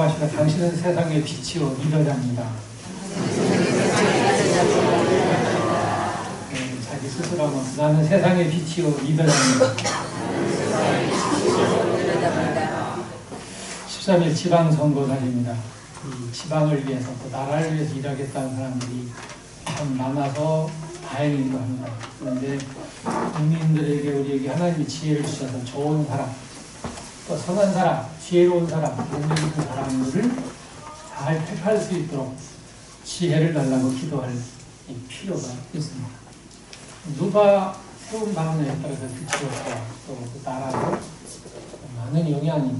기도하시라. 당신은 세상의 빛이요 리더자입니다. 자기 스스로 하면 나는 세상의 빛이요 리더자입니다. 13일 지방선거 날입니다. 이 지방을 위해서 또 나라를 위해서 일하겠다는 사람들이 참 많아서 다행이기도 합니다. 그런데 국민들에게 우리에게 하나님이 지혜를 주셔서 좋은 사람, 또 선한 사람, 지혜로운 사람, 능력 있는 사람들을 잘 택할 수 있도록 지혜를 달라고 기도할 필요가 있습니다. 누가 세운 방언에 따라서 그치워서 또 그 나라로 많은 영향이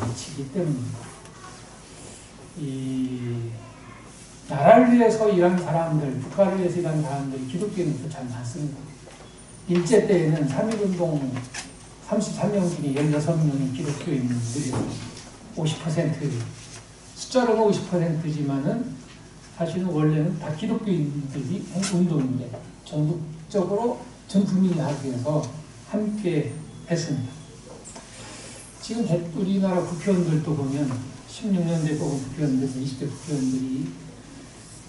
미치기 때문입니다. 이 나라를 위해서 일하는 사람들, 국가를 위해서 일하는 사람들이 기독교인들도 참 많습니다. 일제 때에는 3.1운동 33명 중에 16명이 기독교인들이 50%, 숫자로는 50%지만은 사실은 원래는 다 기독교인들이 한 운동인데 전국적으로 전 국민이 하기 위해서 함께 했습니다. 지금 우리나라 국회의원들도 보면 16년대 뽑은 국회의원들, 20대 국회의원들이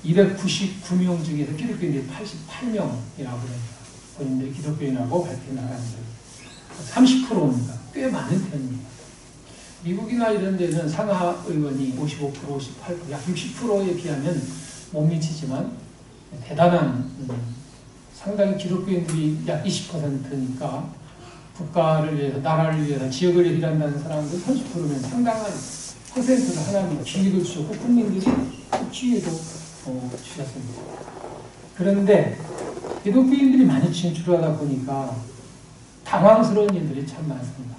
299명 중에서 기독교인들이 88명이라고 합니다. 본인들이 기독교인하고 발표 나가는데 30%입니다. 꽤 많은 편입니다. 미국이나 이런 데는 상하 의원이 55%, 58%, 약 60%에 비하면 못 미치지만 대단한 상당히 기독교인들이 약 20%니까 국가를 위해서, 나라를 위해서, 지역을 위해서 일한다는 사람들 30%면 상당한 퍼센트를 하나님이 기회를 주셨고 국민들이 기회도 주셨습니다. 그런데 기독교인들이 많이 진출하다 보니까 당황스러운 일들이 참 많습니다.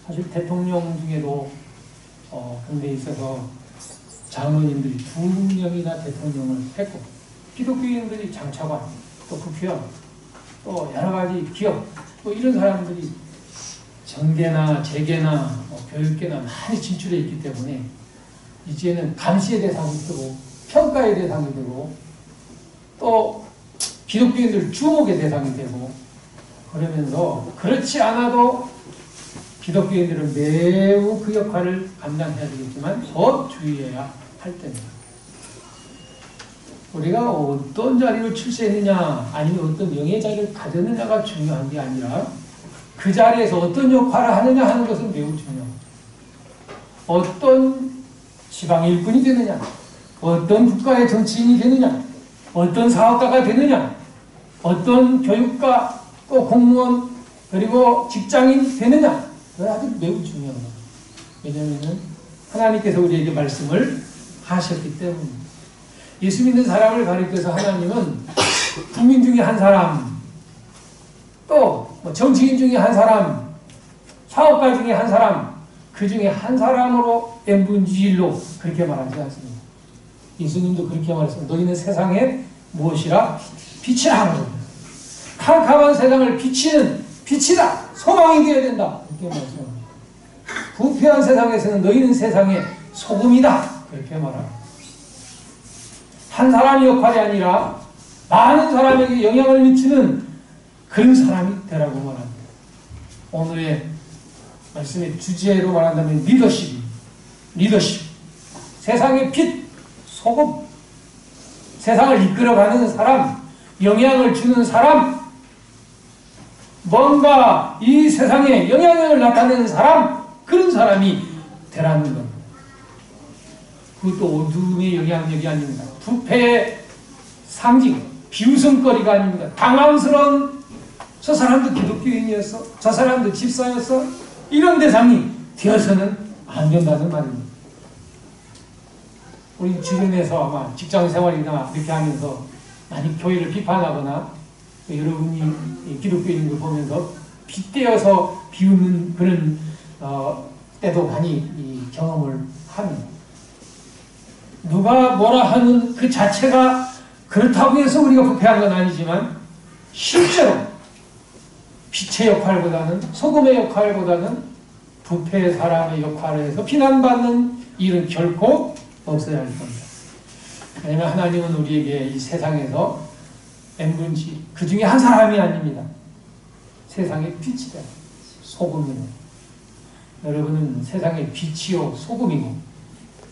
사실 대통령 중에도 그런 데 있어서 장로님들이 2명이나 대통령을 했고 기독교인들이 장차관, 또 국회의원, 또 여러 가지 기업, 또 이런 사람들이 정계나 재계나 교육계나 많이 진출해 있기 때문에 이제는 감시의 대상이 되고 평가의 대상이 되고 또 기독교인들 주목의 대상이 되고 그러면서 그렇지 않아도 기독교인들은 매우 그 역할을 감당해야 되겠지만 더 주의해야 할 때입니다. 우리가 어떤 자리를 출세했느냐 아니면 어떤 영예 자리를 가졌느냐가 중요한 게 아니라 그 자리에서 어떤 역할을 하느냐 하는 것은 매우 중요합니다. 어떤 지방 일꾼이 되느냐, 어떤 국가의 정치인이 되느냐, 어떤 사업가가 되느냐, 어떤 교육가 또 공무원 그리고 직장인 되느냐, 그건 아주 매우 중요합니다. 왜냐하면 하나님께서 우리에게 말씀을 하셨기 때문입니다. 예수 믿는 사람을 가리켜서 하나님은 국민 중에 한 사람, 또 정치인 중에 한 사람, 사업가 중에 한 사람, 그 중에 한 사람으로 N분지일로 그렇게 말하지 않습니다. 예수님도 그렇게 말했습니다. 너희는 세상에 무엇이라? 빛이라 하는 겁니다. 캄캄한 세상을 비치는 빛이다. 소망이 되어야 된다. 이렇게 말씀합니다. 부패한 세상에서는 너희는 세상의 소금이다. 그렇게 말합니다. 한 사람의 역할이 아니라 많은 사람에게 영향을 미치는 그런 사람이 되라고 말합니다. 오늘의 말씀의 주제로 말한다면 리더십. 세상의 빛, 소금. 세상을 이끌어가는 사람, 영향을 주는 사람, 뭔가 이 세상에 영향력을 나타내는 사람, 그런 사람이 되라는 겁니다. 그것도 어둠의 영향력이 아닙니다. 부패의 상징, 비웃음거리가 아닙니다. 당황스러운 저 사람도 기독교인이었어, 저 사람도 집사였어, 이런 대상이 되어서는 안 된다는 말입니다. 우리 주변에서 아마 직장생활이나 이렇게 하면서 많이 교회를 비판하거나 여러분이 기독교인들 보면서 빗대어서 비웃는 그런 때도 많이 경험을 합니다. 누가 뭐라 하는 그 자체가 그렇다고 해서 우리가 부패한 건 아니지만 실제로 빛의 역할보다는 소금의 역할보다는 부패의 사람의 역할을 해서 비난받는 일은 결코 없어야 할 겁니다. 왜냐하면 하나님은 우리에게 이 세상에서 N분지 그 중에 한 사람이 아닙니다. 세상의 빛이다. 소금이다. 여러분은 세상의 빛이요 소금이고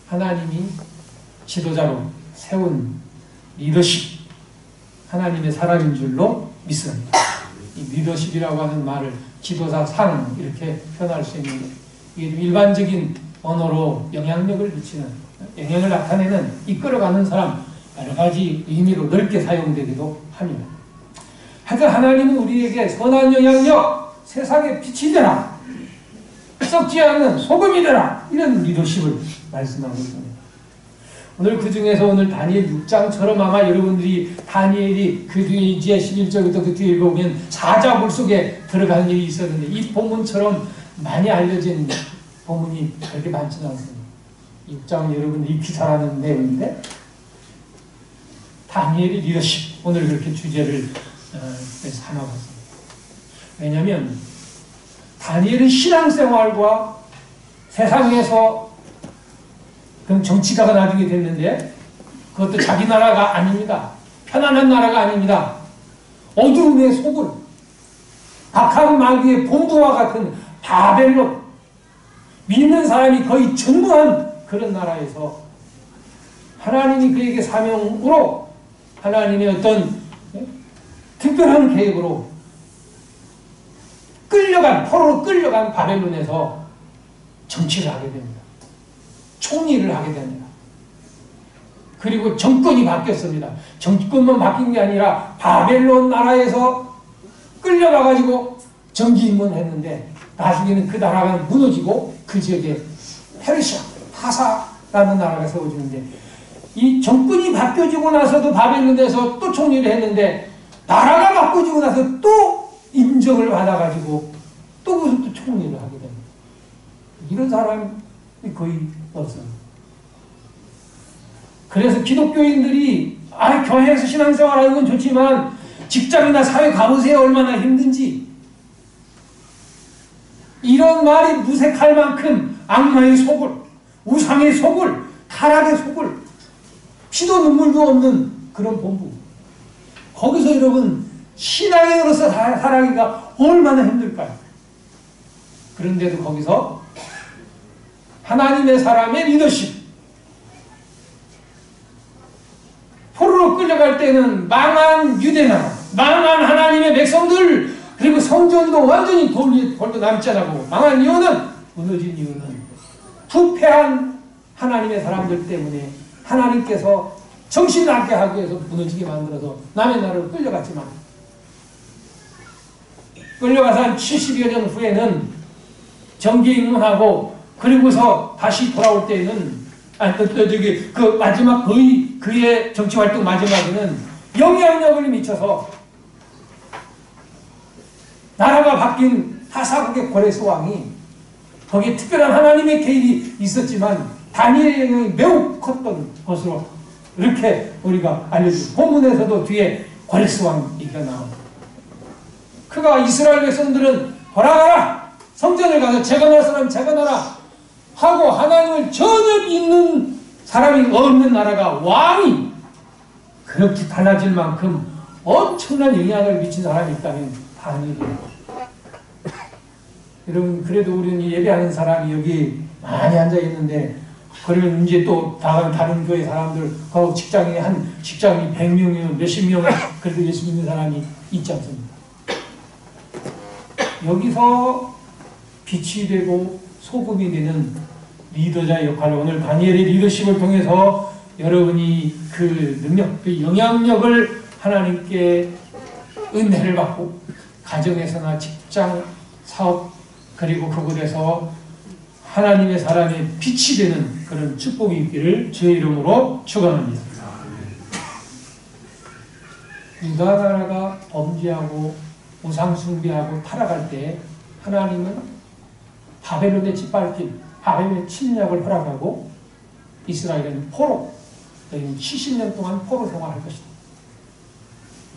하나님이 지도자로 세운 리더십, 하나님의 사람인 줄로 믿습니다. 이 리더십이라고 하는 말을 지도자 상 이렇게 표현할 수 있는데, 이게 일반적인 언어로 영향력을 미치는, 영향을 나타내는, 이끌어가는 사람, 여러 가지 의미로 넓게 사용되기도 합니다. 하여튼 하나님은 우리에게 선한 영향력, 세상에 빛이 되라, 썩지 않는 소금이 되라, 이런 리더십을 말씀하고 있습니다. 오늘 그 중에서 오늘 다니엘 6장처럼 아마 여러분들이 다니엘이 그 뒤에 이제 11절부터 그 뒤에 보면 사자굴 속에 들어가는 일이 있었는데, 이 본문처럼 많이 알려진 본문이 그렇게 많지는 않습니다. 6장 여러분들이 익히 잘 아는 내용인데, 다니엘의 리더십, 오늘 그렇게 주제를 삼아봤습니다. 왜냐하면 다니엘은 신앙생활과 세상에서 그럼 정치가가 나중에 됐는데, 그것도 자기 나라가 아닙니다. 편안한 나라가 아닙니다. 어두움의 소굴, 악한 마귀의 본부와 같은 바벨론, 믿는 사람이 거의 전무한 그런 나라에서 하나님이 그에게 사명으로, 하나님의 어떤 특별한 계획으로 포로로 끌려간 바벨론에서 정치를 하게 됩니다. 총리를 하게 됩니다. 그리고 정권이 바뀌었습니다. 정권만 바뀐 게 아니라 바벨론 나라에서 끌려가가지고 정기 입문했는데, 나중에는 그 나라가 무너지고 그 지역에 페르시아, 파사라는 나라가 세워지는데, 이 정권이 바뀌어지고 나서도 바벨론에서 또 총리를 했는데, 나라가 바뀌어지고 나서 또 인정을 받아가지고 또 거기서 또 총리를 하게 됩니다. 이런 사람이 거의 없어요. 그래서 기독교인들이 교회에서 신앙생활하는 건 좋지만 직장이나 사회 가보세요, 얼마나 힘든지. 이런 말이 무색할 만큼 악마의 소굴, 우상의 소굴, 타락의 소굴, 피도 눈물도 없는 그런 본부. 거기서 여러분 신앙인으로서 살아가기가 얼마나 힘들까요? 그런데도 거기서 하나님의 사람의 리더십, 포로로 끌려갈 때는 망한 유대나라, 망한 하나님의 백성들, 그리고 성전도 완전히 돌도 남지 않고, 망한 이유는, 무너진 이유는 부패한 하나님의 사람들 때문에 하나님께서 정신 나게 하기 위해서 무너지게 만들어서 남의 나라로 끌려갔지만, 끌려가서 한 70여 년 후에는 정기 입문하고, 그리고서 다시 돌아올 때에는, 그 마지막 거의 그의 정치 활동 마지막에는 영향력을 미쳐서 나라가 바뀐 하사국의 고레스 왕이, 거기에 특별한 하나님의 개입이 있었지만 다니엘의 영향이 매우 컸던 것으로 이렇게 우리가 알려주고, 본문에서도 뒤에 고레스 왕 얘기가 나옵니다. 그가 이스라엘 백성들은 돌아가라, 성전을 가서 재건할 사람 재건하라 하고, 하나님을 전혀 믿는 사람이 없는 나라가 왕이 그렇게 달라질 만큼 엄청난 영향을 미친 사람이 있다면 다니엘이에요. 여러분, 그래도 우리는 예배하는 사람이 여기 많이 앉아 있는데, 그러면 이제 또 다른 교회 사람들, 그 직장이 100명이면 몇십 명, 그래도 예수 믿는 사람이 있지 않습니까? 여기서 빛이 되고 소금이 되는 리더자의 역할을, 오늘 다니엘의 리더십을 통해서 여러분이 그 능력, 그 영향력을 하나님께 은혜를 받고, 가정에서나 직장, 사업, 그리고 그곳에서 하나님의 사람의 빛이 되는 그런 축복이 있기를 주의 이름으로 축원합니다. 유다 나라가 범죄하고 우상 숭배하고 타락할 때 하나님은 바벨론에 짓밟힌, 바벨론의 침략을 허락하고 이스라엘은 포로, 70년 동안 포로 생활할 것이다.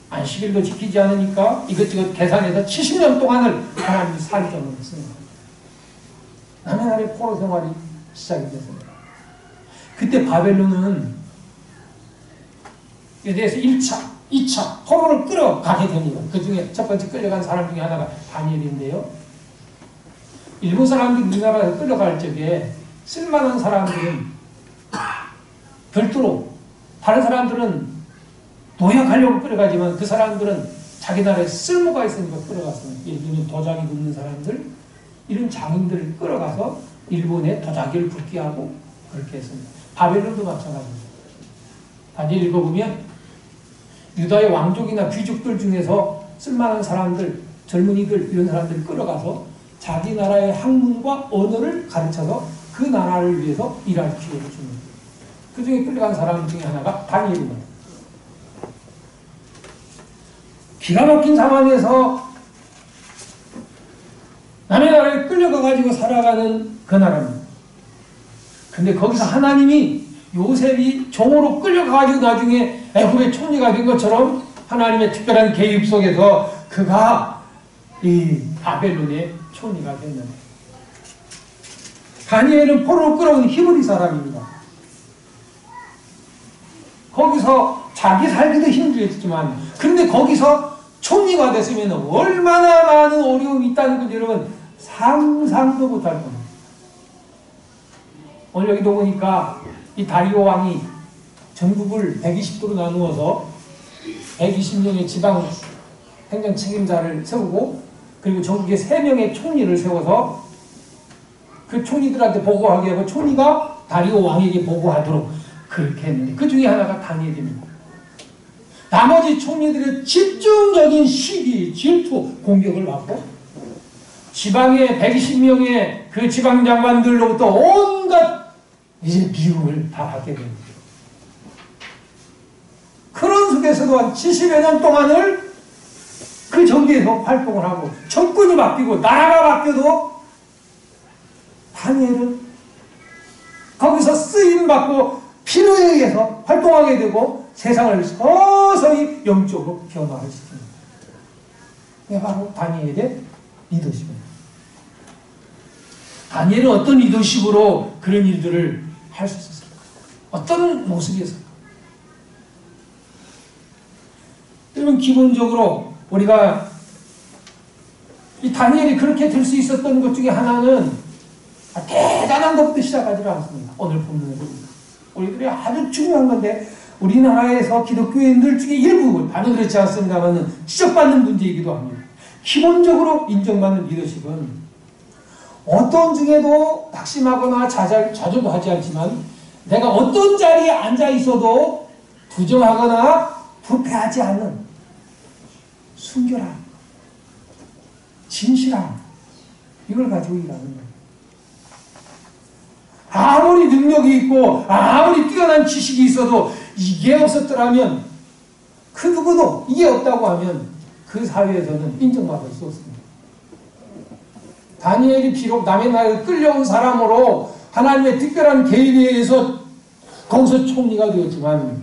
안식일도 지키지 않으니까 이것저것 계산해서 70년 동안을 하나님이 살점을 했습니다. 남의 나라의 포로 생활이 시작이 됐습니다. 그때 바벨론은 에 대해서 1차, 2차 포로를 끌어가게 됩니다. 그 중에 첫 번째 끌려간 사람 중에 하나가 다니엘인데요. 일본 사람들이 우리나라에서 끌려갈 적에 쓸만한 사람들은 별도로 다른 사람들은 노역하려고 끌어가지만 그 사람들은 자기 나라에 쓸모가 있으니까 끌어갔습니다. 예를 들면 도자기 굽는 사람들, 이런 장인들을 끌어가서 일본에 도자기를 굽게 하고 그렇게 했습니다. 바벨론도 마찬가지입니다. 다니엘 읽어보면 유다의 왕족이나 귀족들 중에서 쓸만한 사람들, 젊은이들 이런 사람들을 끌어가서 자기 나라의 학문과 언어를 가르쳐서 그 나라를 위해서 일할 기회를 줍니다. 그 중에 끌려간 사람 중에 하나가 다니엘입니다. 기가 막힌 상황에서 남의 나라에 끌려가가지고 살아가는 그 나라입니다. 근데 거기서 하나님이 요셉이 종으로 끌려가가지고 나중에 애굽의 총리가 된 것처럼 하나님의 특별한 개입 속에서 그가 이 바벨론의 총리가 됐는데, 다니엘은 포로로 끌어온 히브리 사람입니다. 거기서 자기 살기도 힘들었지만, 그런데 거기서 총리가 됐으면 얼마나 많은 어려움이 있다는 걸 여러분 상상도 못할 겁니다. 오늘 여기도 보니까 이 다리오 왕이 전국을 120도로 나누어서 120명의 지방 행정 책임자를 세우고, 그리고 전국에 3명의 총리를 세워서 그 총리들한테 보고하게 하고 총리가 다리오 왕에게 보고하도록 그렇게 했는데, 그 중에 하나가 다니엘입니다. 나머지 총리들의 집중적인 시기, 질투, 공격을 받고 지방의 120명의 그 지방장관들로부터 온갖 이제 미움을 다 받게 됩니다. 그런 속에서도 한 70여 년 동안을 그 정계에서 활동을 하고 정권이 바뀌고 나라가 바뀌어도 다니엘은 거기서 쓰임받고 필요에 의해서 활동하게 되고 세상을 서서히 영적으로 변화를 시킵니다. 이게 바로 다니엘의 리더십입니다. 다니엘은 어떤 리더십으로 그런 일들을 할 수 있었을까? 어떤 모습이었을까? 여러분, 기본적으로 우리가 이 다니엘이 그렇게 될 수 있었던 것 중에 하나는 대단한 것부터 시작하지 않습니다. 오늘 본문에 보니까 우리들이 아주 중요한 건데, 우리나라에서 기독교인들 중에 일부, 다는 그렇지 않습니다만 지적받는 문제이기도 합니다. 기본적으로 인정받는 리더십은 어떤 중에도 낙심하거나 좌절도 하지 않지만 내가 어떤 자리에 앉아 있어도 부정하거나 부패하지 않는 순결함, 진실함, 이걸 가지고 일하는 거예요. 아무리 능력이 있고 아무리 뛰어난 지식이 있어도 이게 없었더라면, 그 누구도 이게 없다고 하면 그 사회에서는 인정받을 수 없습니다. 다니엘이 비록 남의 나라에 끌려온 사람으로 하나님의 특별한 개입에 의해서 거기서 총리가 되었지만,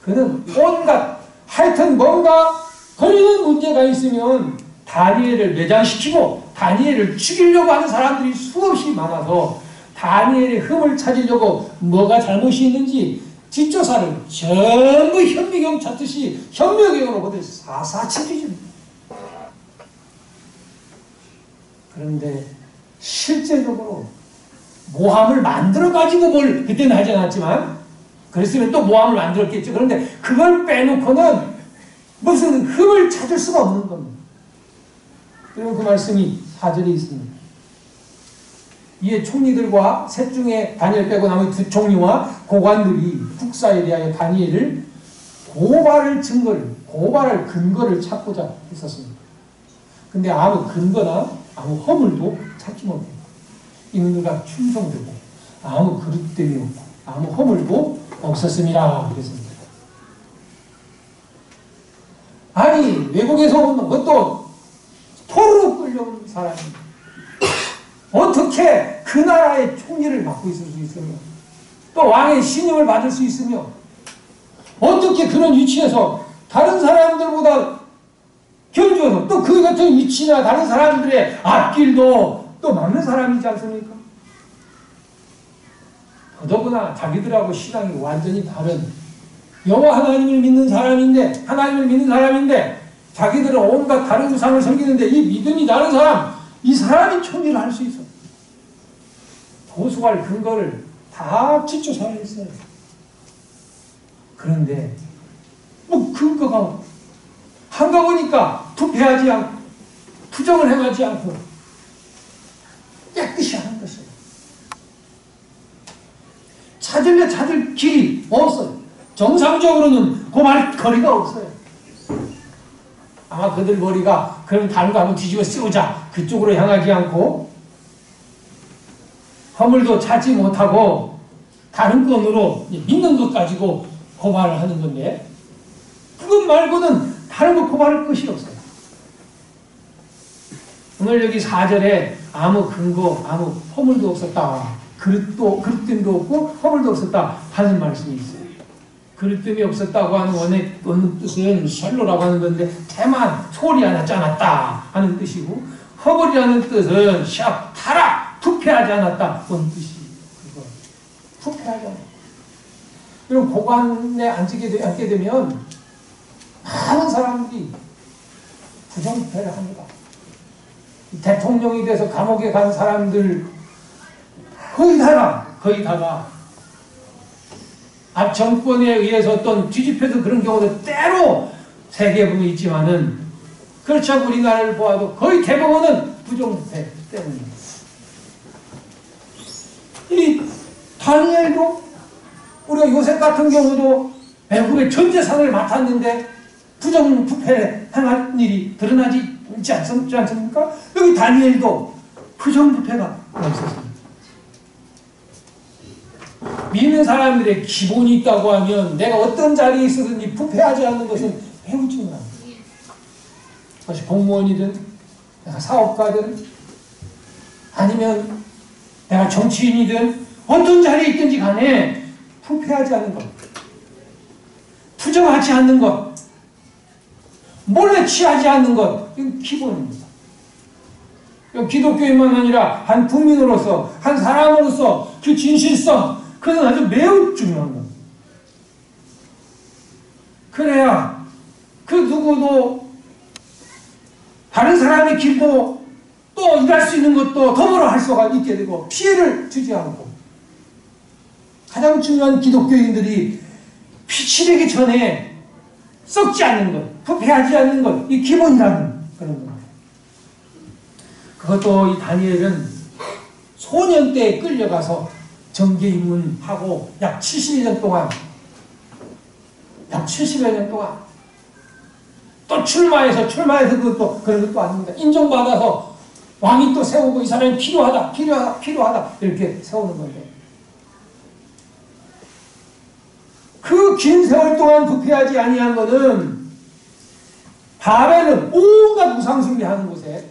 그는 온갖 하여튼 뭔가 걸리는 문제가 있으면 다니엘을 매장시키고 다니엘을 죽이려고 하는 사람들이 수없이 많아서 다니엘의 흠을 찾으려고 뭐가 잘못이 있는지 뒷조사를 전부 현미경 찾듯이 현미경으로 보듯 사사치 뒤집니다. 그런데 실제적으로 모함을 만들어가지고 뭘, 그때는 하지 않았지만 그랬으면 또 모함을 만들었겠죠. 그런데 그걸 빼놓고는 무슨 흠을 찾을 수가 없는 겁니다. 그리고 그 말씀이 4절에 있습니다. 이에 총리들과 셋 중에 다니엘 빼고 나머지 2 총리와 고관들이 국사에 대하여 다니엘을 고발할 근거를 찾고자 했었습니다. 근데 아무 근거나 아무 허물도 찾지 못해요. 이놈들과 충성되고 아무 그릇됨이 없고 아무 허물도 없었습니다. 그랬습니다. 아니, 외국에서 온 것도 포로로 끌려온 사람입니다. 어떻게 그 나라의 총리를 맡고 있을 수 있으며 또 왕의 신임을 받을 수 있으며 어떻게 그런 위치에서 다른 사람들보다 견주어서 또 그 같은 위치나 다른 사람들의 앞길도 또 막는 사람이지 않습니까? 더더구나 자기들하고 신앙이 완전히 다른 여호와 하나님을 믿는 사람인데, 자기들은 온갖 다른 우상을 섬기는데 이 믿음이 다른 사람, 이 사람이 총리를 할 수 있어. 보수할 근거를 다 뒷조사를 했어요. 그런데 뭐 근거가 한가보니까 부패하지 않고 부정을 행하지 않고 깨끗이 하는 것이에요. 찾을 길이 없어요. 정상적으로는 고발 거리가 없어요. 아마 그들 머리가 그럼 다른 거 한번 뒤집어 쓰자 그쪽으로 향하지 않고 허물도 찾지 못하고 다른 건으로 믿는 것 가지고 고발을 하는 건데 그것 말고는 다른 거 고발할 것이 없어요. 오늘 여기 4절에 아무 근거, 아무 허물도 없었다. 그릇됨도 없고 허물도 없었다 하는 말씀이 있어요. 그릇됨이 없었다고 하는 원의 뜻은 샬로라고 하는 건데 태만, 소리 하나 짜놨다 하는 뜻이고 허물이라는 뜻은 샵, 타락, 부패하지 않았다 그런 뜻이 그거 부패하지 않았다. 그럼 고관에 앉게 되면 많은 사람들이 부정부패를 합니다. 대통령이 돼서 감옥에 간 사람들 거의 다가 앞 정권에 의해서 어떤 뒤집혀서 그런 경우도 때로 세계에 보면 있지만은 그렇지 않고 우리나라를 보아도 거의 대부분은 부정부패 때문입니다. 이 다니엘도 우리가 요셉 같은 경우도 외국의 전 재산을 맡았는데 부정부패를 행할 일이 드러나지 않습니까? 여기 다니엘도 부정부패가 없었습니다. 믿는 사람들의 기본이 있다고 하면 내가 어떤 자리에 있어든지 부패하지 않는 것은 매우 중요합니다. 그것이 공무원이든 내가 사업가든 아니면 내가 정치인이든 어떤 자리에 있든지 간에 부패하지 않는 것, 부정하지 않는 것, 몰래 취하지 않는 것, 이건 기본입니다. 기독교인만 아니라 한 국민으로서, 한 사람으로서 그 진실성, 그건 아주 매우 중요한 겁니다. 그래야 그 누구도 다른 사람의 길도 또 일할 수 있는 것도 더불어 할 수가 있게 되고 피해를 주지 않고 가장 중요한 기독교인들이 빛이 되기 전에 썩지 않는 것, 부패하지 않는 것, 이 기본이라는 그런 겁니다. 그것도 이 다니엘은 소년 때에 끌려가서 정계 입문하고 약 70여 년 동안 또 출마해서 그것도 그런 것도 아닙니다. 인정받아서 왕이 또 세우고 이 사람이 필요하다 이렇게 세우는 건데 그 긴 세월 동안 부패하지 아니한 것은 바벨은 온갖 우상숭배하는 곳에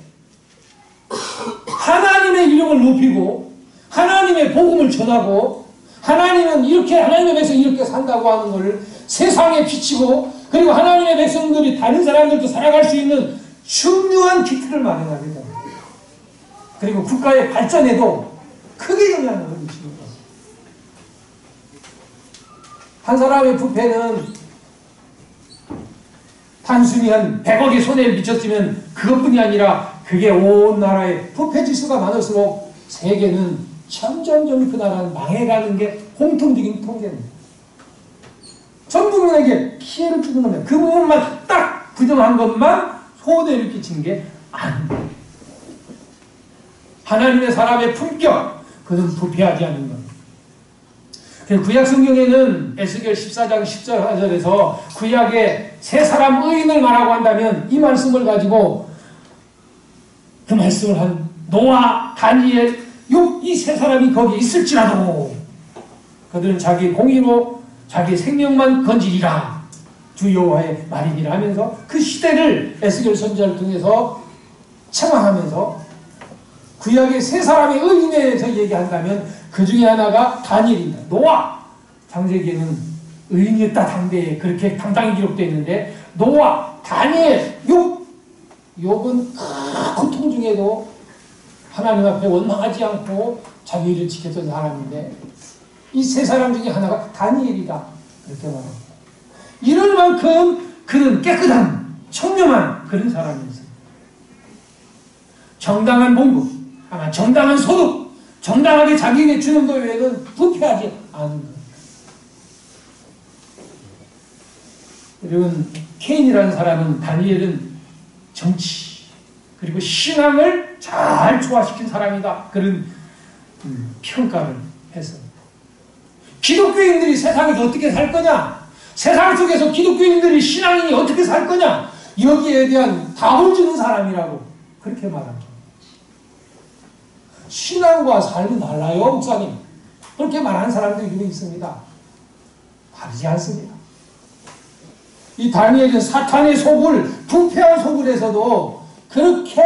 하나님의 이름을 높이고 하나님의 복음을 전하고 하나님은 이렇게 하나님의 백성이 이렇게 산다고 하는 것을 세상에 비치고 그리고 하나님의 백성들이 다른 사람들도 살아갈 수 있는 중요한 기틀을 마련하게 됩니다. 그리고 국가의 발전에도 크게 영향을 미치는 것입니다. 한 사람의 부패는 단순히 한 100억의 손해를 미쳤으면 그것뿐이 아니라 그게 온 나라에 부패 지수가 많을수록 세계는 점점점 그 나라는 망해가는 게 공통적인 통계입니다. 전 국민에게 피해를 주는 겁니다. 그 부분만 딱 부정한 것만 손해를 끼친 게 아닙니다. 하나님의 사람의 품격, 그것은 부패하지 않는 겁니다. 구약 성경에는 에스겔 14장 14절에서 구약의 세 사람 의인을 말하고 한다면 이 말씀을 가지고 그 말씀을 한 노아, 다니엘, 욥 이 세 사람이 거기 있을지라도 그들은 자기 공의로 자기 생명만 건지리라 주 여호와의 말이니라 하면서 그 시대를 에스겔 선지자를 통해서 책망하면서 구약의 세 사람의 의인에 대해서 얘기한다면 그 중에 하나가 다니엘입니다. 노아 창세기에는 의인이었다 당대에 그렇게 당당히 기록되어 있는데 노아, 다니엘, 욥은 큰 고통 중에도 하나님 앞에 원망하지 않고 자기 일을 지켰던 사람인데 이 세 사람 중에 하나가 다니엘이다 이렇게 말합니다. 이럴 만큼 그는 깨끗한 청렴한 그런 사람이었어요. 정당한 봉급, 정당한 소득, 정당하게 자기에게 주는 것 외에는 부패하지 않은 것. 여러분, 케인이라는 사람은 다니엘은 정치 그리고 신앙을 잘 조화시킨 사람이다, 그런 평가를 했습니다. 기독교인들이 세상에서 어떻게 살 거냐, 세상 속에서 기독교인들이 신앙인이 어떻게 살 거냐, 여기에 대한 답을 주는 사람이라고 그렇게 말합니다. 신앙과 삶이 달라요, 목사님. 그렇게 말하는 사람들이 있습니다. 다르지 않습니다. 이 다니엘은 사탄의 속을, 부패한 속을에서도 그렇게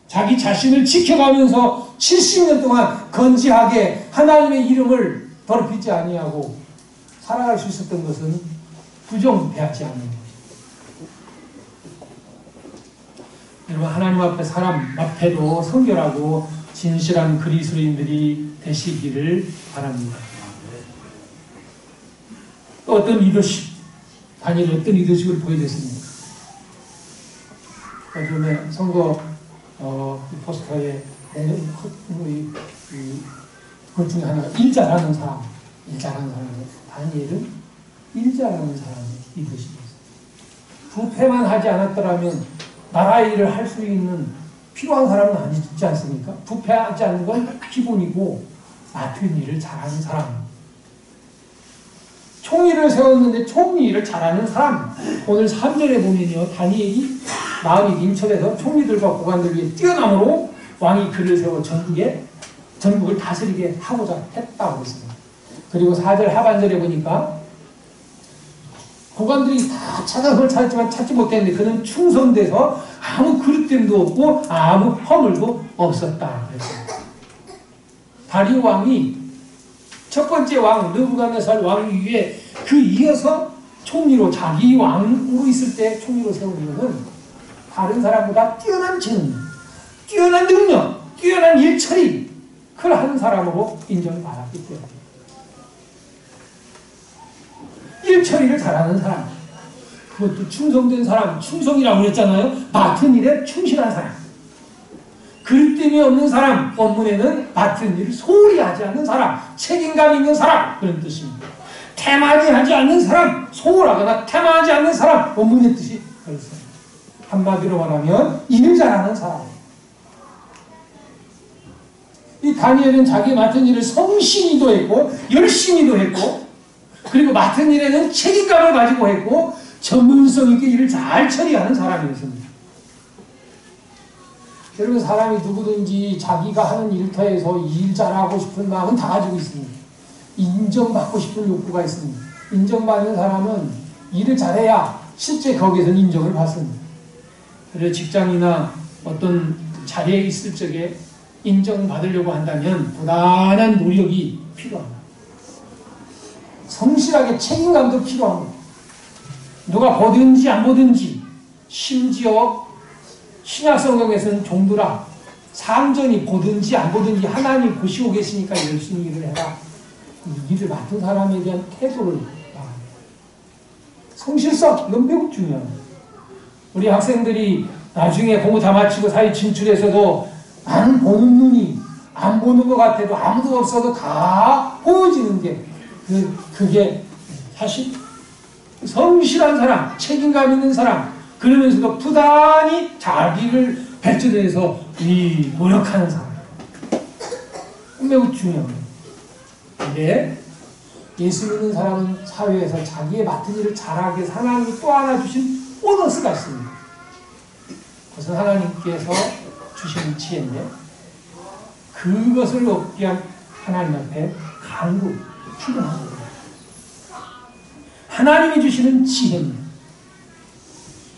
자기 자신을 지켜가면서 70년 동안 건지하게 하나님의 이름을 더럽히지 아니하고 살아갈 수 있었던 것은 부정되지 않는 것입니다. 여러분, 하나님 앞에, 사람 앞에도 성결하고 진실한 그리스도인들이 되시기를 바랍니다. 또 어떤 리더십, 다니엘이 어떤 리더십을 보여줬습니까? 요즘에 선거 포스터에 그 중에 하나가 일자라는 사람, 다니엘은 일자라는 사람의 리더십이었어요. 부패만 하지 않았더라면 나라의 일을 할 수 있는 필요한 사람은 아니지 않습니까? 부패하지 않는 건 기본이고, 맡은 일을 잘하는 사람, 총리를 세웠는데 총리 일을 잘하는 사람. 오늘 3절에 보면요, 다니엘이 마음이 민첩해서 총리들과 고관들 위해 뛰어남으로 왕이 그를 세워 전국을 다스리게 하고자 했다고 했습니다. 그리고 4절 하반절에 보니까 고관들이 다 찾아서 찾았지만 찾지 못했는데 그는 충성돼서 아무 그릇됨도 없고 아무 허물도 없었다 그랬습니다. 다리오 왕이 첫 번째 왕 느부갓네살 왕 위에 그 이어서 총리로, 자기 왕으로 있을 때 총리로 세운 이유는 다른 사람보다 뛰어난 재능, 뛰어난 능력, 뛰어난 일처리, 그걸 하는 사람으로 인정받았기 때문에. 일처리를 잘하는 사람, 그것도 충성된 사람, 충성이라고 그랬잖아요. 맡은 일에 충실한 사람. 그릇됨이 없는 사람, 본문에는 맡은 일을 소홀히 하지 않는 사람, 책임감 있는 사람, 그런 뜻입니다. 태만히 하지 않는 사람, 소홀하거나 태만하지 않는 사람, 본문의 뜻이 그렇습니다. 한마디로 말하면 일 잘하는 사람. 이 다니엘은 자기 맡은 일을 성실히도 했고 열심히도 했고, 그리고 맡은 일에는 책임감을 가지고 했고 전문성 있게 일을 잘 처리하는 사람이었습니다. 여러분, 사람이 누구든지 자기가 하는 일터에서 일 잘하고 싶은 마음은 다 가지고 있습니다. 인정받고 싶은 욕구가 있습니다. 인정받는 사람은 일을 잘해야 실제 거기에서는 인정을 받습니다. 그래서 직장이나 어떤 자리에 있을 적에 인정받으려고 한다면 부단한 노력이 필요합니다. 성실하게 책임감도 필요합니다. 누가 보든지 안 보든지, 심지어 신약성경에서는 종들아, 상전이 보든지 안 보든지 하나님 보시고 계시니까 열심히 일을 해라. 이 일을 맡은 사람에 대한 태도를 말합니다. 성실성, 이건 매우 중요합니다. 우리 학생들이 나중에 공부 다 마치고 사회 진출해서도 안 보는 눈이, 안 보는 것 같아도 아무도 없어도 다 보여지는 게 그게 사실 성실한 사람, 책임감 있는 사람, 그러면서도 부단히 자기를 발전해서 노력하는 사람, 매우 중요합니다. 근데 예수 믿는 사람은 사회에서 자기의 맡은 일을 잘하게 하나님이 또 하나 주신 보너스가 있습니다. 그것은 하나님께서 주신 지혜인데, 그것을 얻기 위한 하나님 앞에 간구, 출근하는 거예요. 하나님이 주시는 지혜입니다.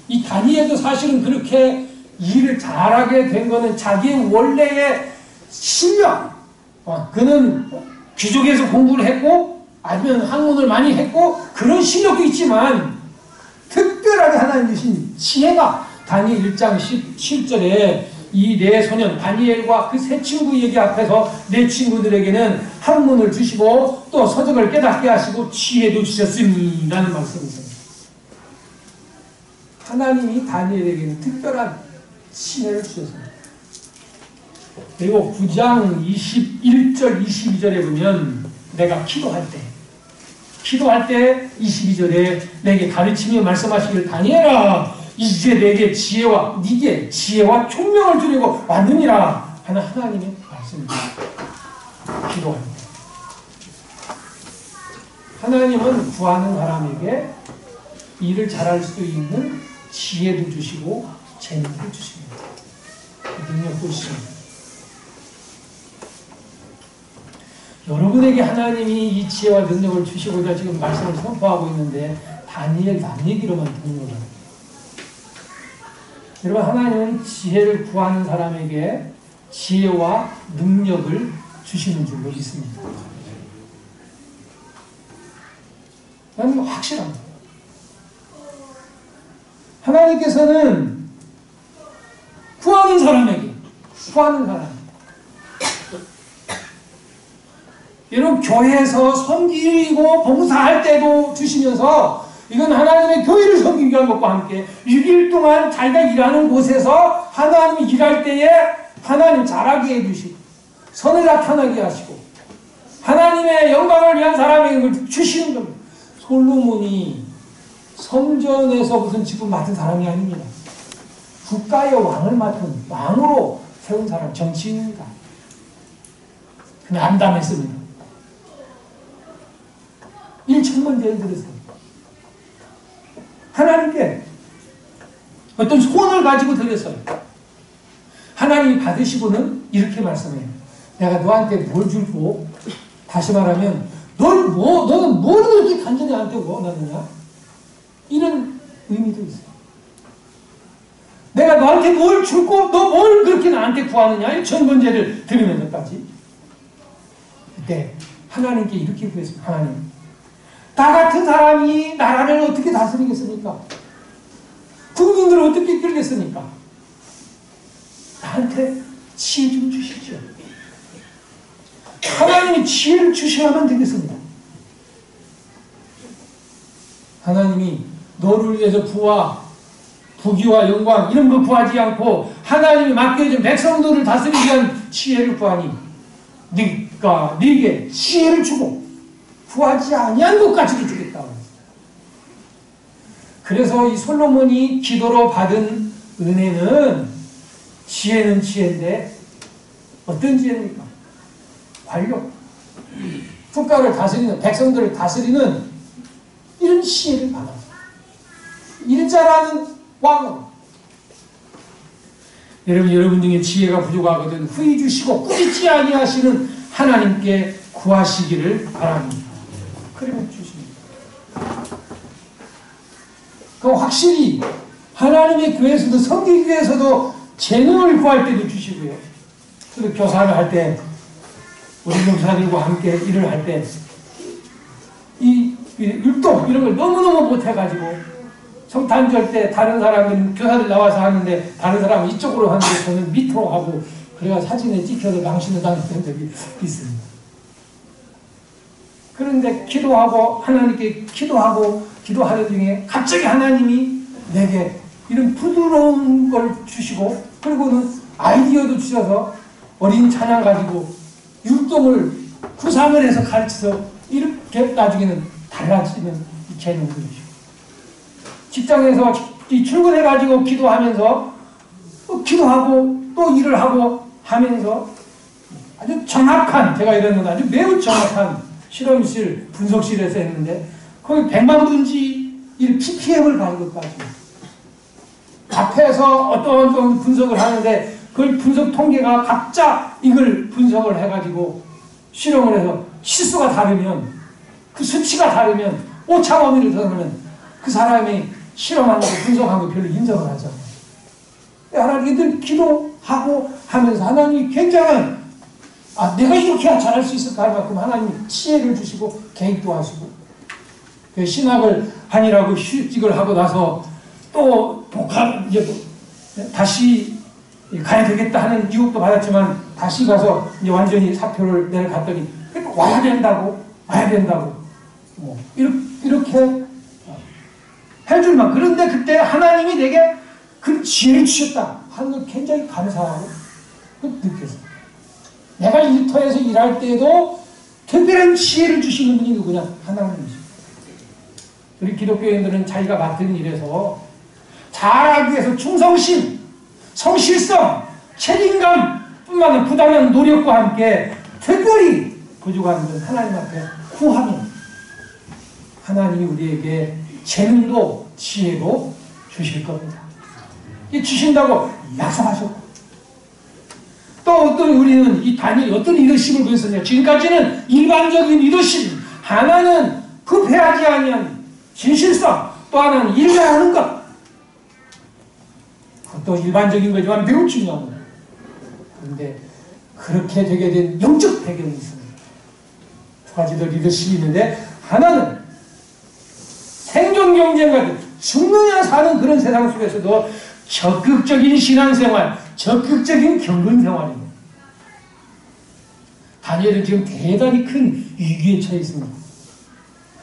이 다니엘도 사실은 그렇게 일을 잘하게 된 것은 자기의 원래의 실력, 그는 귀족에서 공부를 했고 아니면 학문을 많이 했고 그런 실력도 있지만 특별하게 하나님 주신 지혜가, 다니엘 1장 17절에 이 네 소년 다니엘과 그 세 친구 얘기 앞에서 네 친구들에게는 학문을 주시고 또 서적을 깨닫게 하시고 지혜도 주셨음이라는 말씀이 있습니다. 하나님이 다니엘에게는 특별한 지혜를 주셨습니다. 그리고 9장 21절 22절에 보면 내가 기도할 때 기도할 때 22절에 내게 가르치며 말씀하시길 다니엘아 이제 내게 지혜와 네게 지혜와 총명을 주려고 왔느니라 하는 하나님의 말씀입니다. 기도할 때 하나님은 구하는 사람에게 일을 잘할 수 있는 지혜도 주시고 재능도 주십니다. 능력도 주십니다. 여러분에게 하나님이 이 지혜와 능력을 주시고자 지금 말씀을 선포하고 있는데 다니엘 남 얘기로만 듣는 거잖아요. 여러분 하나님은 지혜를 구하는 사람에게 지혜와 능력을 주시는 줄로 믿습니다. 그건 확실합니다. 하나님께서는 구하는 사람 여러분 교회에서 섬기고 봉사할 때도 주시면서 이건 하나님의 교회를 섬기기 위한 것과 함께 6일 동안 자기가 일하는 곳에서 하나님이 일할 때에 하나님 잘하게 해주시고 선을 나타나게 하시고 하나님의 영광을 위한 사람에게 그걸 주시는 겁니다. 솔로몬이 성전에서 무슨 직분 맡은 사람이 아닙니다. 국가의 왕을 맡은 왕으로 세운 사람, 정치인입니다. 그냥 암담했습니다. 1천만 대를 들었어요. 하나님께 어떤 소원을 가지고 드렸어요. 하나님이 받으시고는 이렇게 말씀해요. 내가 너한테 뭘 줄고, 다시 말하면 너는 뭘 그렇게 간절히 나한테 원하느냐? 이런 의미도 있어요. 내가 너한테 뭘 줄고 너 뭘 그렇게 나한테 구하느냐? 이 천번제를 드리면서까지. 그때 하나님께 이렇게 구했습니다. 하나님, 나 같은 사람이 나라를 어떻게 다스리겠습니까? 국민들을 어떻게 이끌겠습니까? 나한테 지혜 좀 주십시오. 하나님이 지혜를 주셔야만 되겠습니다. 하나님이 너를 위해서 부귀와 영광 이런 거 구하지 않고 하나님이 맡겨준 백성들을 다스리기 위한 지혜를 구하니 네가 네게 지혜를 주고 구하지 아니한 것까지도 주겠다고 했어요. 그래서 이 솔로몬이 기도로 받은 은혜는 지혜는 지혜인데 어떤 지혜입니까? 관력, 국가를 다스리는 백성들을 다스리는 이런 지혜를 받았어요. 일자라는 왕은 여러분 중에 지혜가 부족하거든 후히 주시고 꾸짖지 아니하시는 하나님께 구하시기를 바랍니다. 그러면 주십니다. 그 확실히 하나님의 교회에서도 섬기기 위해서도 재능을 구할 때도 주시고요. 그리고 교사를 할 때 우리 교사들과 함께 일을 할 때 이 율동 이런 걸 너무너무 못해가지고 성탄절 때 다른 사람은 교사들 나와서 하는데 다른 사람은 이쪽으로 하는데 저는 밑으로 하고 그래가 사진에 찍혀서 망신을 당했던 적이 있습니다. 그런데 기도하고 하나님께 기도하는 중에 갑자기 하나님이 내게 이런 부드러운 걸 주시고 그리고는 아이디어도 주셔서 어린 찬양 가지고 율동을 구상을 해서 가르쳐서 이렇게 나중에는 달라지는 재능을 주시고 직장에서 출근해가지고 기도하면서 또 기도하고 또 일을 하고 하면서 아주 정확한 제가 이러는 건 아주 매우 정확한 실험실 분석실에서 했는데 거기 100만 분지 ppm을 가지고까지 앞에서 어떤 분석을 하는데 그 분석 통계가 각자 이걸 분석을 해가지고 실험을 해서 실수가 다르면 그 수치가 다르면 오차 범위를 더하면 그 사람이 실험한 거 분석한 거 별로 인정을 하잖아요. 하나님들 기도하고 하면서 하나님이 굉장한 내가 이렇게 잘할 수 있을까 할 만큼 하나님이 지혜를 주시고 개입도 하시고 그 신학을 한이라고 휴직을 하고 나서 또 다시 가야 되겠다 하는 유혹도 받았지만 다시 가서 이제 완전히 사표를 내려갔더니 와야 된다고 뭐 이렇게 해줄만. 그런데 그때 하나님이 내게 그 지혜를 주셨다 하는 걸 굉장히 감사하고 느꼈어요. 내가 일터에서 일할 때도 특별한 지혜를 주시는 분이 누구냐? 하나님이십니다. 우리 기독교인들은 자기가 맡은 일에서 잘하기 위해서 충성심, 성실성, 책임감 뿐만 아니라 부당한 노력과 함께 특별히 부족한 건 하나님 앞에 구하면 하나님이 우리에게 재능도 지혜도 주실 겁니다. 이 주신다고 약속하셨고, 또 어떤 우리는 이 단위 어떤 리더십을 보였었냐? 지금까지는 일반적인 리더십, 하나는 부패하지 아니한 진실성, 또 하나는 일하는 것. 그것도 일반적인 거지만 매우 중요한 거예요. 그런데 그렇게 되게 된 영적 배경이 있습니다. 두 가지 더 리더십이 있는데, 하나는 생존 경쟁과 죽느냐 사는 그런 세상 속에서도 적극적인 신앙생활, 적극적인 경건생활입니다. 다니엘은 지금 대단히 큰 위기에 처해 있습니다.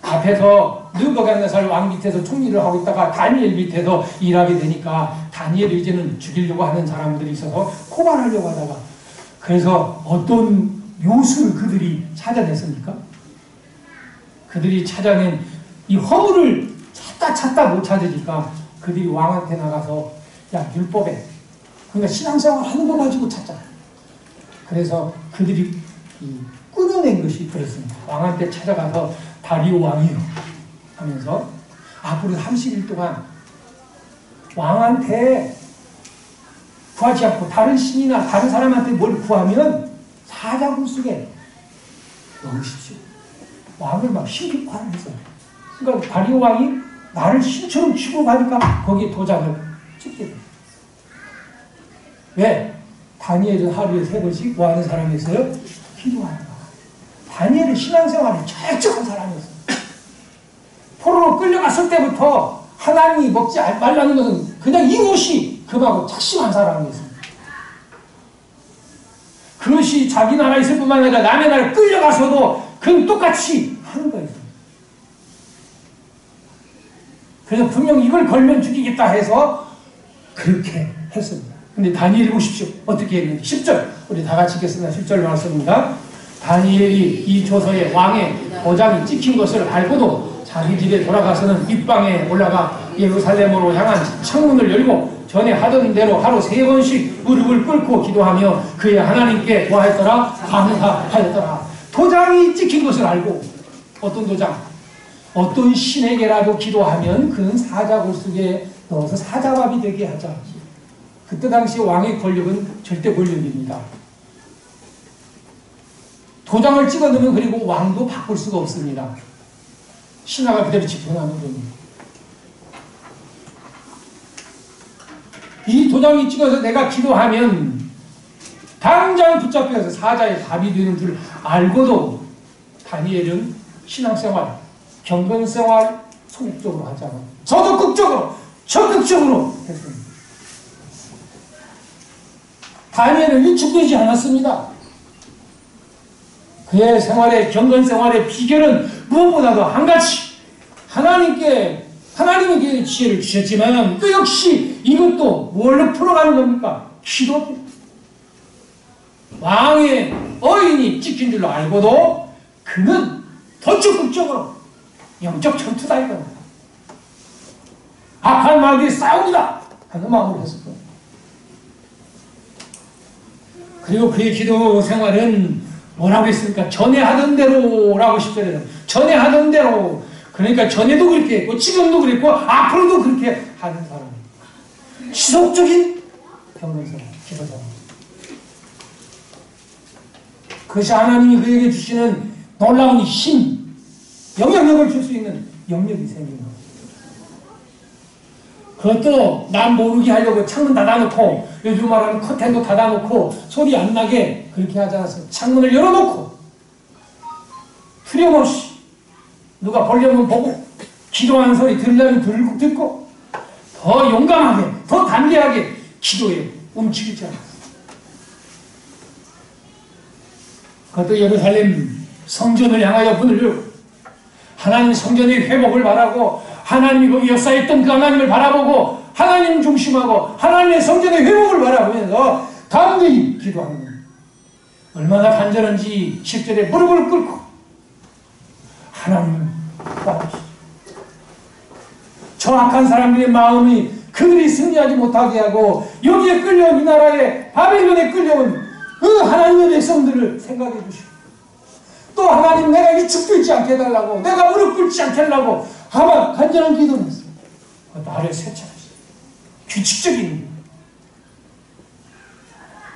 앞에서 느부갓네살 왕 밑에서 총리를 하고 있다가 다니엘 밑에서 일하게 되니까 다니엘을 이제는 죽이려고 하는 사람들이 있어서 고발하려고 하다가, 그래서 어떤 요술을 그들이 찾아냈습니까? 그들이 찾아낸 이 허물을 찾다 못 찾으니까 그들이 왕한테 나가서, 야, 율법에, 그러니까 신앙생활 하는 거 가지고 찾자. 그래서 그들이 끊어낸 것이 그렇습니다. 왕한테 찾아가서 다리오 왕이요 하면서 앞으로 30일 동안 왕한테 구하지 않고 다른 신이나 다른 사람한테 뭘 구하면 사자굴 속에 넣으십시오. 왕을 막 신비화했어요. 그러니까 다리오 왕이 나를 신처럼 치고 가니까 거기에 도장을 찍게 돼요. 왜? 다니엘은 하루에 3번씩 뭐 하는 사람이었어요? 기도하는 거. 다니엘은 신앙생활이 철저한 사람이었어요. 포로로 끌려갔을 때부터 하나님이 먹지 말라는 것은 그냥 이웃이 금하고 착심한 사람이었습니다. 그것이 자기 나라에 있을 뿐만 아니라 남의 나라에 끌려가서도 그건 똑같이 하는 거였어요. 그래서 분명 이걸 걸면 죽이겠다 해서 그렇게 했습니다. 근데 다니엘이 보십시오. 어떻게 했는지. 10절. 우리 다 같이 읽겠습니다. 10절 말씀입니다. 다니엘이 이 조서에 왕의 도장이 찍힌 것을 알고도 자기 집에 돌아가서는 윗방에 올라가 예루살렘으로 향한 창문을 열고 전에 하던 대로 하루 3번씩 무릎을 꿇고 기도하며 그의 하나님께 구하였더라. 감사하였더라. 도장이 찍힌 것을 알고, 어떤 도장? 어떤 신에게라도 기도하면 그는 사자굴 속에 넣어서 사자밥이 되게 하자. 그때 당시 왕의 권력은 절대 권력입니다. 도장을 찍어 넣으면 그리고 왕도 바꿀 수가 없습니다. 신하가 그대로 지켜나는 겁니다. 이 도장이 찍어서 내가 기도하면 당장 붙잡혀서 사자의 밥이 되는 줄 알고도 다니엘은 신앙생활, 경건생활 소극적으로 하지 않아요. 적극적으로 했습니다. 다니엘은 위축되지 않았습니다. 그의 생활의 경건생활의 비결은 무엇보다도 한 가지, 하나님이 그에게 지혜를 주셨지만 또 역시 이것도 뭘로 풀어가는 겁니까? 기도. 왕의 어인이 찍힌 줄로 알고도 그는 더 적극적으로 영적 전투다 이겁니다. 악한 마귀에 싸웁니다 하는 마음으로 했을 거예요. 그리고 그의 기도 생활은 뭐라고 했습니까? 전에 하던 대로라고 10절에는 전에 하던 대로. 그러니까 전에도 그렇게 했고 지금도 그랬고 앞으로도 그렇게 하는 사람. 지속적인 경건생활, 기도생활. 그것이 하나님이 그에게 주시는 놀라운 힘, 영향력을 줄 수 있는 영역이 생긴 거예요. 그것도 남 모르게 하려고 창문 닫아놓고, 요즘 말하는 커튼도 닫아놓고 소리 안 나게 그렇게 하지 않았어요. 창문을 열어놓고 두려움없이 누가 보려면 보고 기도하는 소리 들으려면 듣고 더 용감하게, 더 담대하게 기도에 움직이지 않았어요. 그것도 예루살렘 성전을 향하여 문을 열고 하나님 성전의 회복을 바라고, 하나님이 거기 역사했던 그 하나님을 바라보고 하나님 중심하고 하나님의 성전의 회복을 바라보면서 담대히 기도하는 겁니다. 얼마나 간절한지 10절에 무릎을 꿇고 하나님 도와주시오. 저 악한 사람들의 마음이 그들이 승리하지 못하게 하고 여기에 끌려온 이 나라에 바벨론에 끌려온 그 하나님의 백성들을 생각해 주시고 또 하나님 내가 위축도 있지 않게 해달라고 내가 무릎 꿇지 않게 하려고 하만 간절한 기도를 했어요. 나를 세차하셨어요. 규칙적인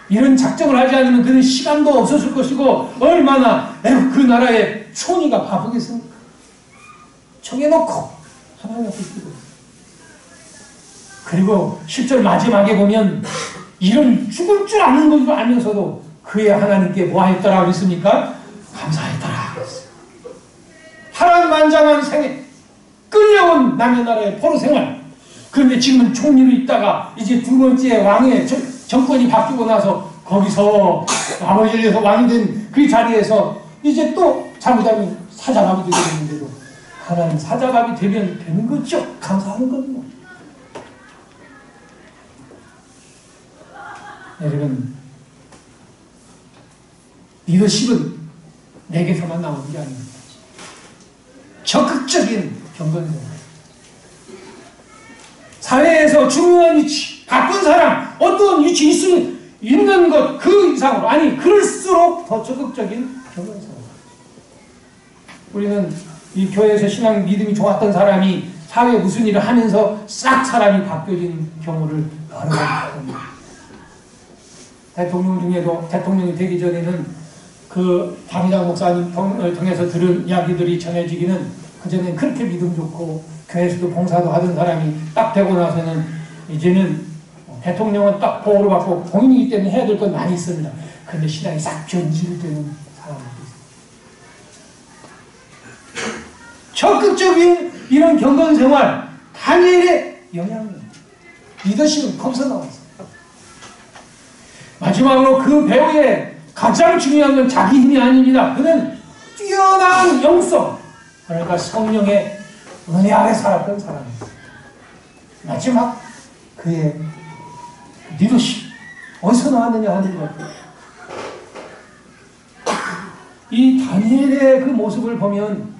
이런 작정을 하지 않으면 그는 시간도 없었을 것이고 얼마나 그 나라의 총리가 바쁘겠습니까? 정해놓고 하나님 앞에 기도했어요. 그리고 10절 마지막에 보면 이런 죽을 줄 아는 것도 알면서도 그의 하나님께 뭐 하였더라 그랬습니까? 감사했더라 그랬어요. 파란만장한 생애 끌려온 남의 나라의 포로 생활. 그런데 지금은 총리로 있다가 이제 두 번째 왕의 정권이 바뀌고 나서 거기서 아버지를 위해서 왕이 된 그 자리에서 이제 또 잘못하면 사자갑이 되게 되는데도 하나님 사자갑이 되면 되는 거죠. 감사하는 겁니다. 여러분, 리더십은 내게서만 나오는 게 아닙니다. 적극적인 경건생 사회에서 중요한 위치, 바쁜 사람, 어떤 위치 있는 것 그 이상으로 아니 그럴수록 더 적극적인 경건생. 우리는 이 교회에서 신앙 믿음이 좋았던 사람이 사회에 무슨 일을 하면서 싹 사람이 바뀌어진 경우를 여러 번 합니다. 대통령 중에도 대통령이 되기 전에는 그 담임장 목사님 통해서 들은 이야기들이 전해지기는 그전엔 그렇게 믿음 좋고 교회에서도 봉사도 하던 사람이 딱 되고 나서는 이제는 대통령은 딱 보호를 받고 공인이기 때문에 해야 될 건 많이 있습니다. 그런데 신앙이 싹 변질되는 사람들이 있습니다. 적극적인 이런 경건생활 다니엘의 영향력 리더십은 거기서 나왔어요. 마지막으로 그 배우의 가장 중요한 건 자기 힘이 아닙니다. 그는 뛰어난 영성, 그러니까 성령의 은혜 아래 살았던 사람입니다. 마지막 그의 리더십 어디서 나왔느냐 하는 것. 이 다니엘의 그 모습을 보면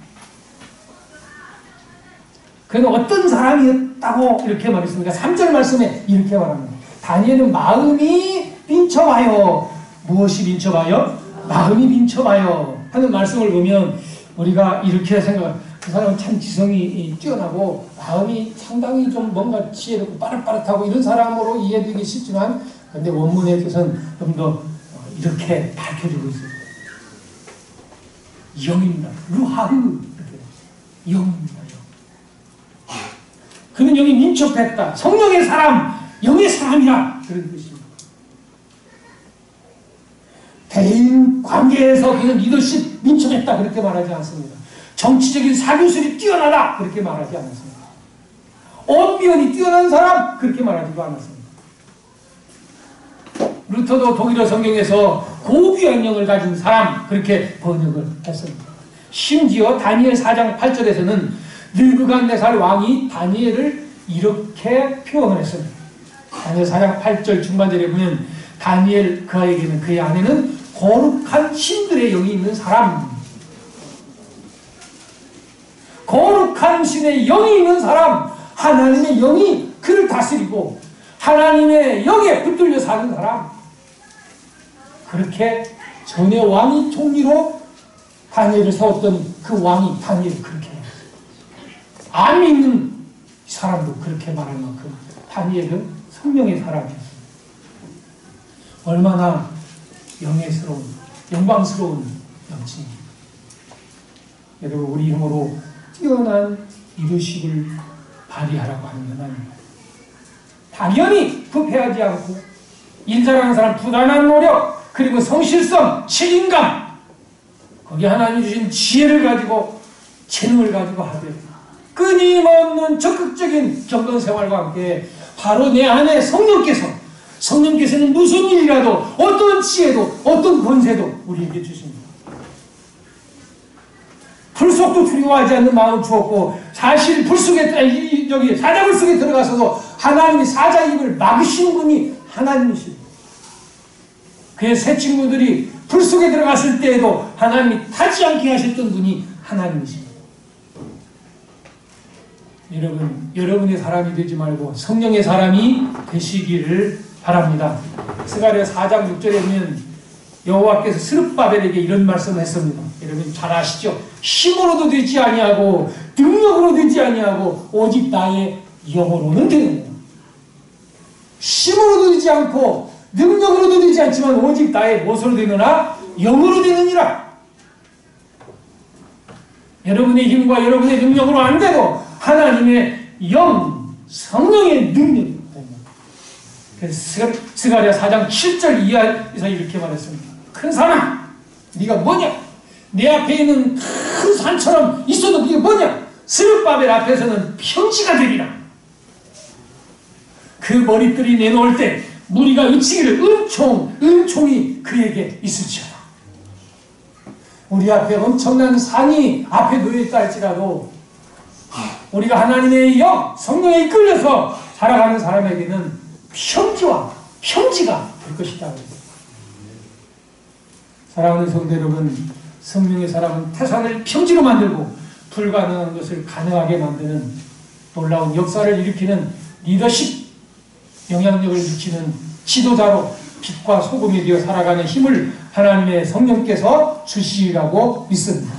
그는 어떤 사람이었다고 이렇게 말했습니까? 3절 말씀에 이렇게 말합니다. 다니엘은 마음이 빈쳐봐요. 무엇이 빈쳐봐요? 마음이 빈쳐봐요 하는 말씀을 보면 우리가 이렇게 생각합니다. 그 사람은 참 지성이 뛰어나고 마음이 상당히 좀 뭔가 지혜롭고 빠릇빠릇하고 이런 사람으로 이해되기 쉽지만 근데 원문에서는 좀 더 이렇게 밝혀지고 있어요. 영입니다. 루하흐 영입니다. 영. 그는 영이 민첩했다. 성령의 사람, 영의 사람이라 그런 뜻입니다. 대인 관계에서 그는 리더십 민첩했다 그렇게 말하지 않습니다. 정치적인 사교술이 뛰어나다 그렇게 말하지 않았습니다. 언변이 뛰어난 사람 그렇게 말하지도 않았습니다. 루터도 독일어 성경에서 고귀한 영을 가진 사람 그렇게 번역을 했습니다. 심지어 다니엘 4장 8절에서는 느부갓네살 왕이 다니엘을 이렇게 표현을 했습니다. 다니엘 4장 8절 중반절에 보면 다니엘 그에게는 그의 안에는 거룩한 신들의 영이 있는 사람, 거룩한 신의 영이 있는 사람, 하나님의 영이 그를 다스리고 하나님의 영에 붙들려 사는 사람. 그렇게 전에 왕이 총리로 다니엘을 세웠던 그 왕이 다니엘을 그렇게 말했어요. 안 믿는 사람도 그렇게 말할 만큼 다니엘은 성령의 사람이었어요. 얼마나 영예스러운, 영광스러운 명칭입니다. 여러분, 우리 이름으로 뛰어난 리더십을 발휘하라고 하는 건 아닙니다. 당연히 부패하지 않고 일 잘하는 사람 부단한 노력 그리고 성실성, 책임감 거기 하나님 주신 지혜를 가지고 재능을 가지고 하되 끊임없는 적극적인 경건생활과 함께 바로 내 안에 성령께서는 무슨 일이라도 어떤 지혜도 어떤 권세도 우리에게 주십니다. 불 속도 두려워하지 않는 마음을 주었고 사실 불 속에 여기 사자굴 속에 들어가서도 하나님이 사자 입을 막으시는 분이 하나님이십니다. 그의 새 친구들이 불 속에 들어갔을 때에도 하나님이 타지 않게 하셨던 분이 하나님이십니다. 여러분, 여러분의 사람이 되지 말고 성령의 사람이 되시기를 바랍니다. 스가랴 4장 6절에 보면 여호와께서 스룹바벨에게 이런 말씀을 했습니다. 여러분 잘 아시죠? 힘으로도 되지 아니하고 능력으로 되지 아니하고 오직 나의 영으로는 되느니라. 힘으로도 되지 않고 능력으로도 되지 않지만 오직 나의 무엇으로 되느냐? 영으로 되느니라. 여러분의 힘과 여러분의 능력으로 안 되고 하나님의 영, 성령의 능력이 됩니다. 그래서 스가랴 4장 7절 이하에서 이렇게 말했습니다. 큰 사람, 네가 뭐냐? 내 앞에 있는 큰 산처럼 있어도 그게 뭐냐? 스룹바벨 앞에서는 평지가 되리라. 그 머리들이 내놓을 때 무리가 외치기를 은총이 그에게 있을지어다. 우리 앞에 엄청난 산이 앞에 놓여있다 할지라도 우리가 하나님의 영, 성령에 이끌려서 살아가는 사람에게는 평지가 될 것이다. 사랑하는 성도 여러분, 성령의 사람은 태산을 평지로 만들고 불가능한 것을 가능하게 만드는 놀라운 역사를 일으키는 리더십, 영향력을 미치는 지도자로 빛과 소금이 되어 살아가는 힘을 하나님의 성령께서 주시라고 믿습니다.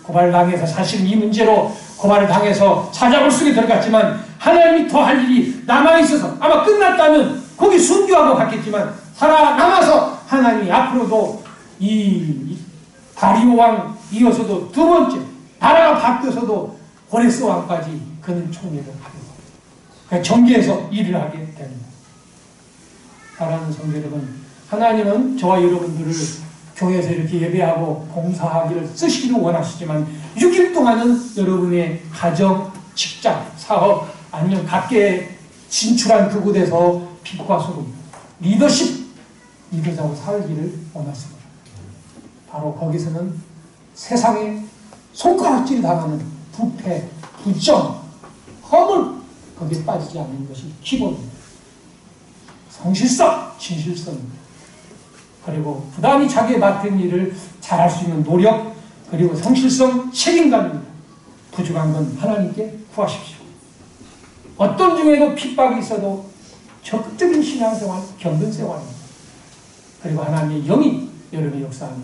고발당해서 사실 이 문제로 고발을 당해서 찾아볼 수게 들어갔지만 하나님이 더 할 일이 남아있어서 아마 끝났다면 거기 순교하고 갔겠지만 살아남아서 하나님이 앞으로도 이 다리오 왕 이어서도 두 번째 나라가 바뀌어서도 고레스 왕까지 그는 총리를 하게 됩니다. 정계에서 일을 하게 됩니다. 사랑하는 성도 여러분, 하나님은 저와 여러분들을 교회에서 이렇게 예배하고 봉사하기를 쓰시기를 원하시지만 6일 동안은 여러분의 가정, 직장, 사업 아니면 각계에 진출한 그곳에서 빛과 소금, 리더자로 살기를 원하십니다. 바로 거기서는 세상에 손가락질 당하는 부패, 부정, 허물 거기에 빠지지 않는 것이 기본입니다. 성실성, 진실성입니다. 그리고 부단히 자기의 맡은 일을 잘할 수 있는 노력, 그리고 성실성, 책임감입니다. 부족한 건 하나님께 구하십시오. 어떤 중에도 핍박이 있어도 적극적인 신앙생활, 경건생활입니다. 그리고 하나님의 영이 여러분의 역사하면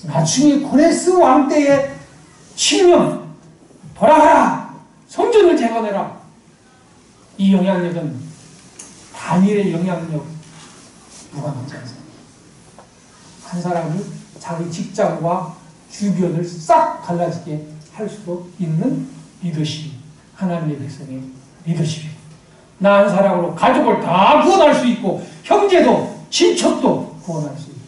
나중에 고레스 왕 때의 칙령, 돌아가라, 성전을 재건해라. 이 영향력은 다니엘의 영향력 무관하지 않습니다. 한 사람이 자기 직장과 주변을 싹 갈라지게 할 수도 있는 리더십이 하나님의 백성의 리더십입니다. 나 한 사람으로 가족을 다 구원할 수 있고 형제도 친척도 구원할 수 있고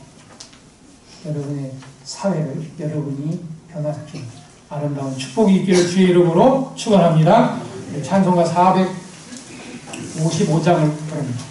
여러분의 사회를 여러분이 변화시키는 아름다운 축복이 있기를 주의 이름으로 축원합니다. 찬송가 455장을 부릅니다.